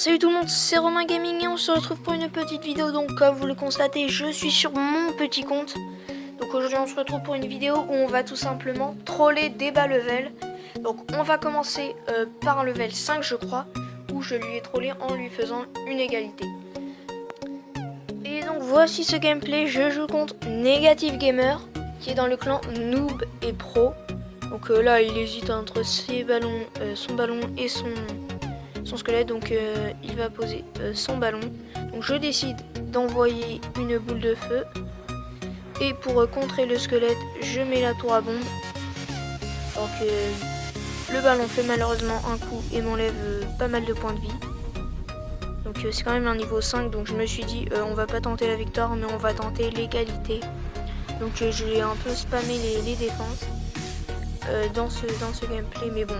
Salut tout le monde, c'est Romain Gaming et on se retrouve pour une petite vidéo. Donc comme vous le constatez, je suis sur mon petit compte. Donc aujourd'hui on se retrouve pour une vidéo où on va tout simplement troller des bas level. Donc on va commencer par un level 5 je crois, où je lui ai trollé en lui faisant une égalité. Et donc voici ce gameplay, je joue contre Negative Gamer qui est dans le clan Noob et Pro. Donc là il hésite entre ses ballons, son ballon et son squelette, donc il va poser son ballon. Donc je décide d'envoyer une boule de feu et pour contrer le squelette je mets la tour à bombe. Donc le ballon fait malheureusement un coup et m'enlève pas mal de points de vie. Donc c'est quand même un niveau 5, donc je me suis dit on va pas tenter la victoire mais on va tenter l'égalité. Donc je l'ai un peu spammé les défenses dans ce gameplay, mais bon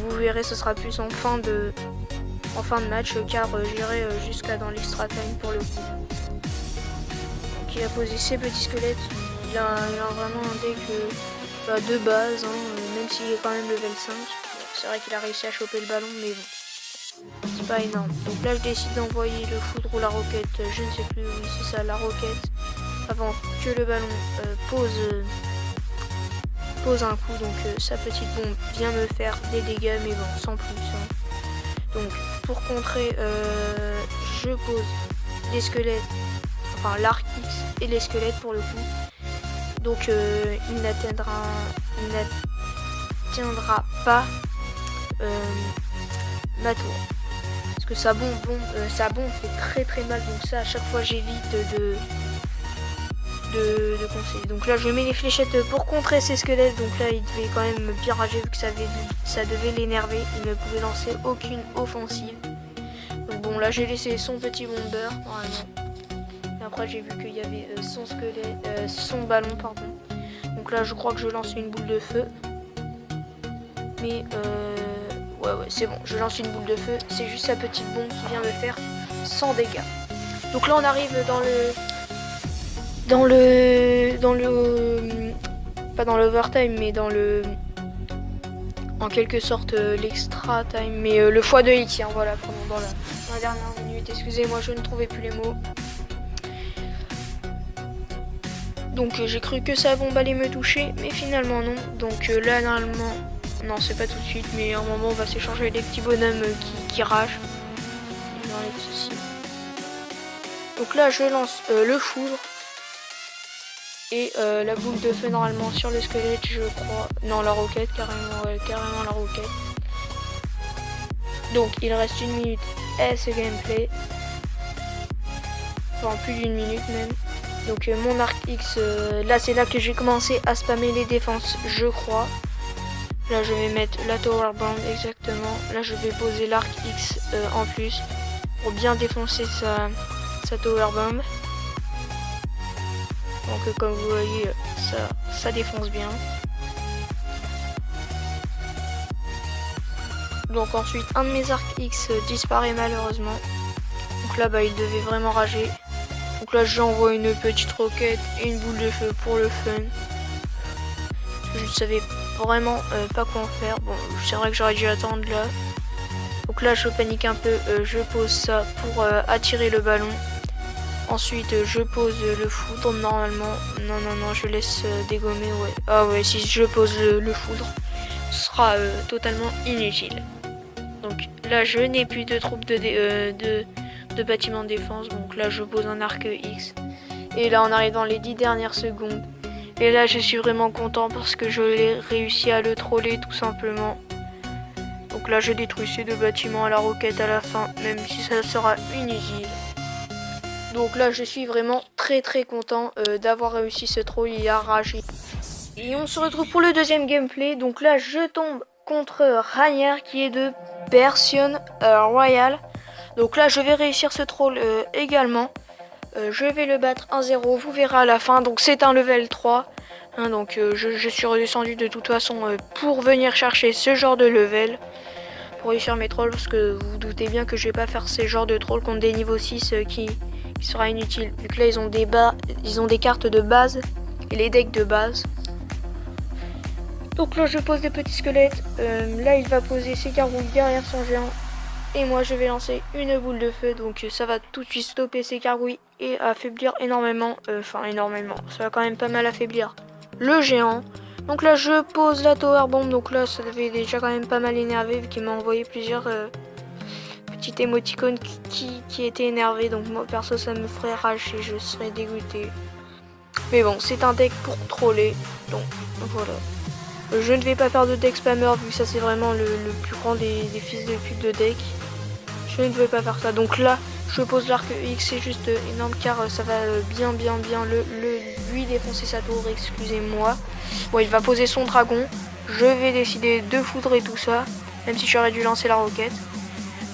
vous verrez, ce sera plus en fin de match car j'irai jusqu'à dans l'extra time pour le coup. Donc il a posé ses petits squelettes, il a vraiment un deck de base, même s'il est quand même level 5. C'est vrai qu'il a réussi à choper le ballon, mais bon, c'est pas énorme. Donc là je décide d'envoyer le foudre ou la roquette, je ne sais plus, oui c'est ça, la roquette, avant que le ballon pose un coup. Donc sa petite bombe vient me faire des dégâts, mais bon, sans plus. Donc pour contrer, je pose les squelettes, enfin l'arc X et les squelettes pour le coup. Donc il n'atteindra pas ma tour. Parce que sa bombe fait très mal. Donc ça à chaque fois j'évite de conseiller. Donc là je mets les fléchettes pour contrer ces squelettes. Donc là il devait quand même bien rager vu que ça devait l'énerver. Il ne pouvait lancer aucune offensive. Donc bon là j'ai laissé son petit bomber normalement. Et après j'ai vu qu'il y avait son squelette, son ballon pardon. Donc là je crois que je lance une boule de feu. Mais ouais c'est bon, je lance une boule de feu. C'est juste sa petite bombe qui vient me faire 100 dégâts. Donc là on arrive pas dans l'overtime mais en quelque sorte l'extra time, mais le x2 il tient, voilà, pendant la dernière minute. Excusez-moi, je ne trouvais plus les mots. Donc j'ai cru que sa bombe allait me toucher, mais finalement non. Donc là normalement, non c'est pas tout de suite, mais à un moment on va s'échanger des petits bonhommes qui ragent. Donc là je lance le foudre. Et la boule de feu normalement sur le squelette je crois. Non la roquette carrément, ouais, carrément la roquette. Donc il reste une minute à ce gameplay. Enfin plus d'une minute même. Donc mon arc X, là c'est là que j'ai commencé à spammer les défenses je crois. Là je vais mettre la tower bomb exactement. Là je vais poser l'arc X en plus pour bien défoncer sa tower bomb. Donc comme vous voyez ça défonce bien. Donc ensuite un de mes arcs X disparaît malheureusement. Donc là il devait vraiment rager. Donc là j'envoie une petite roquette et une boule de feu pour le fun. Je ne savais vraiment pas quoi en faire. Bon c'est vrai que j'aurais dû attendre là. Donc là je panique un peu, je pose ça pour attirer le ballon. Ensuite je pose le foudre normalement. Non je laisse dégommer, ouais. Ah ouais, si je pose le foudre ce sera totalement inutile. Donc là je n'ai plus de troupes de bâtiments de défense. Donc là je pose un arc X. Et là on arrive dans les 10 dernières secondes. Et là je suis vraiment content parce que je l'ai réussi à le troller tout simplement. Donc là je détruis ces deux bâtiments à la roquette à la fin, même si ça sera inutile. Donc là je suis vraiment très content d'avoir réussi ce troll, il a ragé. Et on se retrouve pour le deuxième gameplay. Donc là je tombe contre Ranier qui est de Version Royal. Donc là je vais réussir ce troll également. Je vais le battre 1-0, vous verrez à la fin. Donc c'est un level 3. Donc je suis redescendu de toute façon pour venir chercher ce genre de level. Pour réussir mes trolls, parce que vous vous doutez bien que je vais pas faire ces genres de trolls contre des niveaux 6 qui sera inutile. Vu que là ils ont des cartes de base et les decks de base. Donc là je pose des petits squelettes. Là il va poser ses gargouilles derrière son géant. Et moi je vais lancer une boule de feu, donc ça va tout de suite stopper ces gargouilles et affaiblir énormément, enfin énormément, ça va quand même pas mal affaiblir le géant. Donc là je pose la tower bomb, donc là ça devait déjà quand même pas mal énervé vu qu'il m'a envoyé plusieurs petites émoticônes qui étaient énervées. Donc moi perso ça me ferait rage et je serais dégoûté. Mais bon, c'est un deck pour troller, donc voilà. Je ne vais pas faire de deck spammer vu que ça c'est vraiment le plus grand des fils de pute de deck. Je ne vais pas faire ça. Donc là, je pose l'arc X, c'est juste énorme car ça va bien lui défoncer sa tour, excusez-moi. Bon, il va poser son dragon. Je vais décider de foudrer tout ça, même si j'aurais dû lancer la roquette.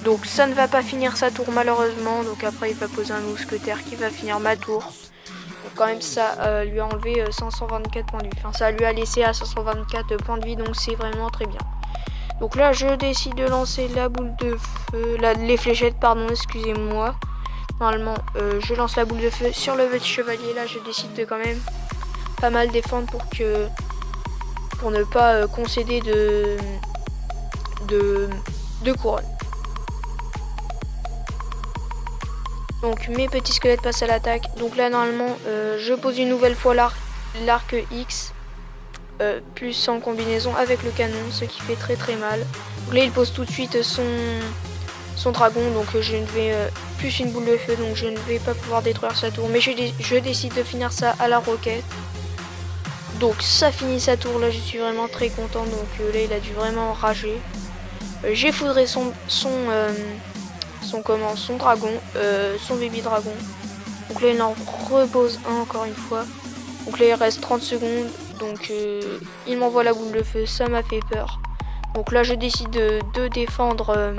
Donc ça ne va pas finir sa tour malheureusement. Donc après, il va poser un mousquetaire qui va finir ma tour. Donc quand même, ça lui a enlevé 524 points de vie. Enfin, ça lui a laissé à 524 points de vie, donc c'est vraiment très bien. Donc là, je décide de lancer la boule de feu, les fléchettes, pardon, excusez-moi. Normalement, je lance la boule de feu sur le petit chevalier. Là, je décide de quand même pas mal défendre pour ne pas concéder de couronne. Donc mes petits squelettes passent à l'attaque. Donc là, normalement, je pose une nouvelle fois l'arc X. Plus en combinaison avec le canon, ce qui fait très mal. Donc là il pose tout de suite son dragon, donc je ne vais plus une boule de feu, donc je ne vais pas pouvoir détruire sa tour, mais je décide de finir ça à la roquette. Donc ça finit sa tour, là je suis vraiment très content. Donc là il a dû vraiment rager. J'ai foudré son dragon, son baby dragon. Donc là il en repose un encore une fois. Donc là il reste 30 secondes. Donc il m'envoie la boule de feu, ça m'a fait peur. Donc là je décide de défendre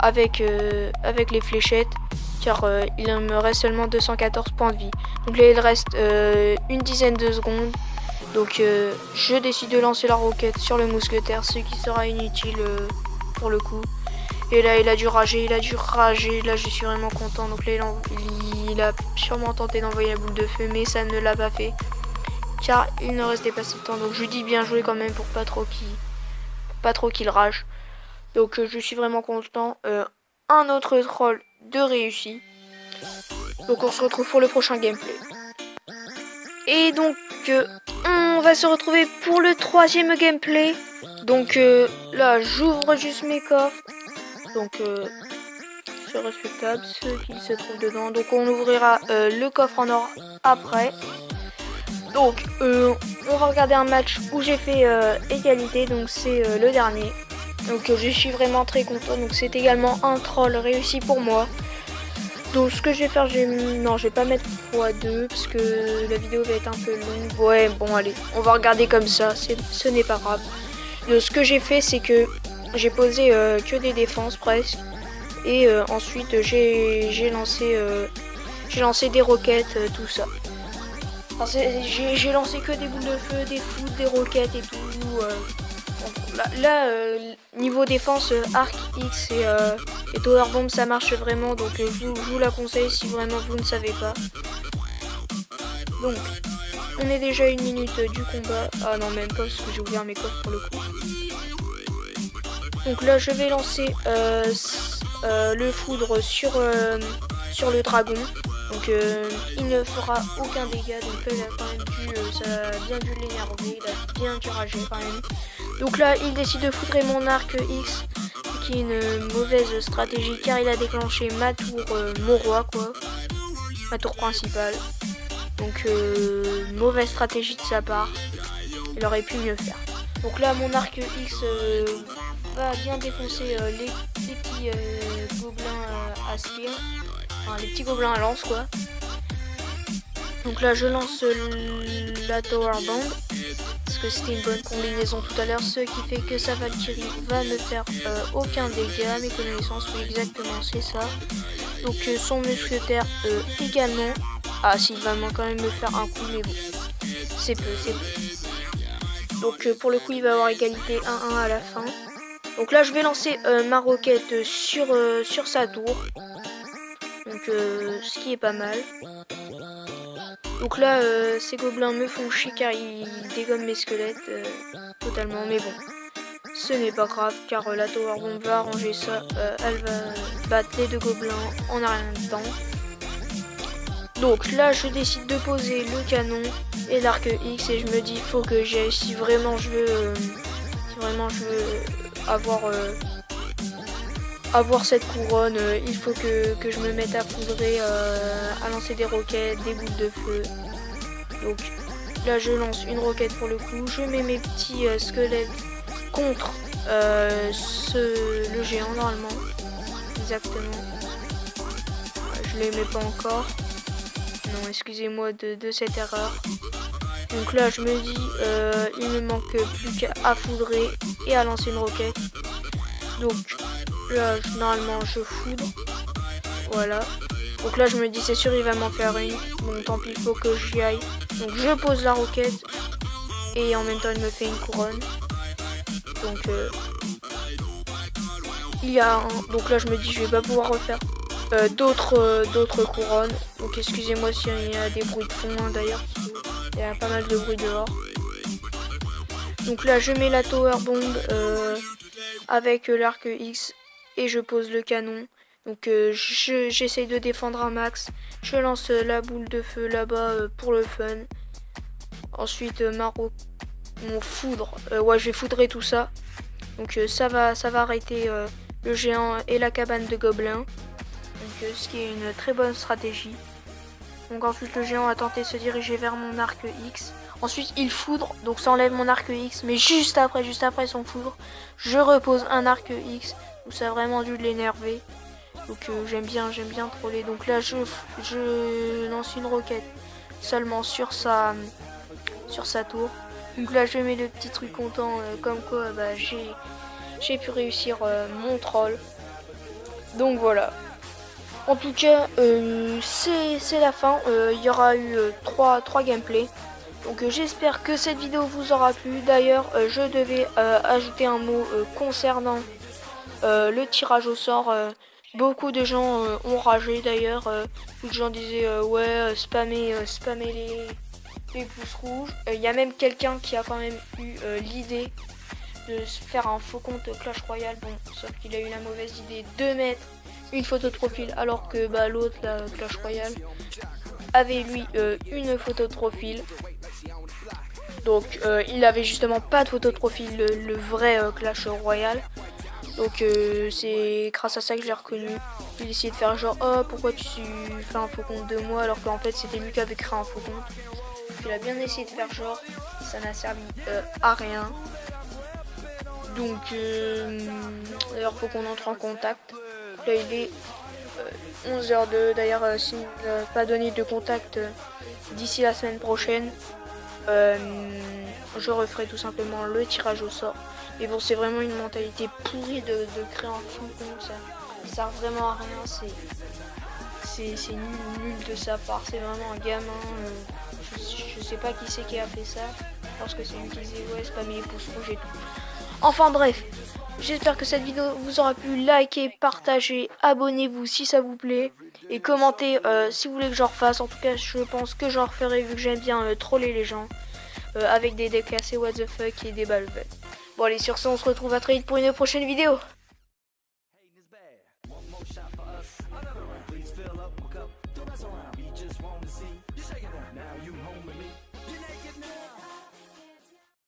avec les fléchettes. Car il me reste seulement 214 points de vie. Donc là il reste une dizaine de secondes. Donc je décide de lancer la roquette sur le mousquetaire, ce qui sera inutile pour le coup. Et là il a dû rager, là je suis vraiment content. Donc là il a sûrement tenté d'envoyer la boule de feu, mais ça ne l'a pas fait. Car il ne restait pas assez de temps, donc je lui dis bien joué quand même pour pas trop qu'il rage. Donc je suis vraiment content. Un autre troll de réussi. Donc on se retrouve pour le prochain gameplay. Et donc on va se retrouver pour le troisième gameplay. Donc là j'ouvre juste mes coffres. Donc c'est respectable ce qui se trouve dedans. Donc on ouvrira le coffre en or après. Donc on va regarder un match où j'ai fait égalité, donc c'est le dernier. Donc je suis vraiment très content, donc c'est également un troll réussi pour moi. Donc ce que je vais faire, je vais pas mettre x2 parce que la vidéo va être un peu longue. Ouais bon allez, on va regarder comme ça, ce n'est pas grave. Donc ce que j'ai fait c'est que j'ai posé que des défenses presque. Et ensuite j'ai lancé des roquettes, tout ça. J'ai lancé que des boules de feu, des foudres, des roquettes et tout. Niveau défense, arc X et tower bomb ça marche vraiment. Donc je vous la conseille si vraiment vous ne savez pas. Donc on est déjà à 1 minute du combat. Ah non même pas parce que j'ai ouvert mes coffres pour le coup. Donc là je vais lancer le foudre sur le dragon. Donc il ne fera aucun dégât. Donc là il a quand même ça a bien dû l'énerver, il a bien dû rager quand même. Donc là il décide de foudrer mon arc X, qui est une mauvaise stratégie car il a déclenché ma tour, mon roi quoi, ma tour principale. Donc mauvaise stratégie de sa part, il aurait pu mieux faire. Donc là mon arc X va bien défoncer les petits gobelins à spire. Enfin, les petits gobelins à lance quoi. Donc là je lance la tower bomb parce que c'était une bonne combinaison tout à l'heure, ce qui fait que sa Valkyrie va ne faire aucun dégât. Mes connaissances, oui exactement c'est ça. Donc son mousquetaire également. Ah s'il va quand même me faire un coup, mais bon c'est peu. Donc pour le coup il va avoir égalité 1-1 à la fin. Donc là je vais lancer ma roquette sur sa tour. Donc ce qui est pas mal. Donc là ces gobelins me font chier car ils dégomment mes squelettes totalement, mais bon. Ce n'est pas grave car la Tower Bomb va arranger ça. Elle va battre les 2 gobelins en un rien de temps. Donc là je décide de poser le canon et l'arc X et je me dis faut que j'aille si vraiment je veux avoir cette couronne, il faut que je me mette à foudrer, à lancer des roquettes, des boules de feu. Donc là je lance une roquette pour le coup, je mets mes petits squelettes contre le géant normalement. Exactement. Je les mets pas encore. Non, excusez-moi de cette erreur. Donc là je me dis il me manque plus qu'à foudrer et à lancer une roquette. Donc là normalement je foudre. Voilà. Donc là je me dis c'est sûr il va m'en faire une. Bon tant pis, il faut que j'y aille. Donc je pose la roquette et en même temps il me fait une couronne. Donc donc là je me dis je vais pas pouvoir refaire d'autres couronnes. Donc excusez-moi s'il y a des bruits de fond hein, d'ailleurs. Il y a pas mal de bruit dehors. Donc là je mets la Tower Bomb avec l'arc X et je pose le canon. Donc j'essaye de défendre un max. Je lance la boule de feu là-bas pour le fun. Ensuite mon foudre. Ouais, je vais foudrer tout ça. Donc ça va arrêter le géant et la cabane de gobelins. Donc ce qui est une très bonne stratégie. Donc ensuite le géant a tenté de se diriger vers mon arc X. Ensuite il foudre, donc ça enlève mon arc X. Mais juste après son foudre, je repose un arc X. Donc ça a vraiment dû l'énerver. Donc j'aime bien troller. Donc là je lance une roquette seulement sur sa tour. Donc là je mets le petit truc content comme quoi bah, j'ai pu réussir mon troll. Donc voilà. En tout cas c'est la fin. Il y aura eu 3 gameplays. Donc j'espère que cette vidéo vous aura plu. D'ailleurs je devais ajouter un mot concernant le tirage au sort. Beaucoup de gens ont ragé d'ailleurs. Beaucoup de gens disaient ouais spammer les pouces rouges. Il y a même quelqu'un qui a quand même eu l'idée de faire un faux compte Clash Royale. Bon, sauf qu'il a eu la mauvaise idée de mettre une photo de profil alors que bah, l'autre, la Clash Royale, avait lui une photo de profil. Donc il avait justement pas de photo de profil, le vrai Clash Royale. Donc c'est grâce à ça que j'ai reconnu. Il essayait de faire genre oh pourquoi tu fais un faux compte de moi alors qu'en fait c'était lui qui avait créé un faux compte. Il a bien essayé de faire genre, ça n'a servi à rien. Donc d'ailleurs faut qu'on entre en contact. Là il est 11h02. D'ailleurs s'il n'a pas donné de contact d'ici la semaine prochaine, je referai tout simplement le tirage au sort. Mais bon c'est vraiment une mentalité pourrie de créer un faux compte, ça sert vraiment à rien, c'est nul de sa part, c'est vraiment un gamin, je sais pas qui c'est qui a fait ça, parce que c'est lui qui disait ouais spammer les pouces rouges et tout. Enfin bref, j'espère que cette vidéo vous aura plu, likez, partagez, abonnez-vous si ça vous plaît, et commentez si vous voulez que j'en refasse. En tout cas je pense que j'en referai vu que j'aime bien troller les gens, avec des decks assez what the fuck et des balles. Bon allez sur ce on se retrouve à très vite pour une prochaine vidéo.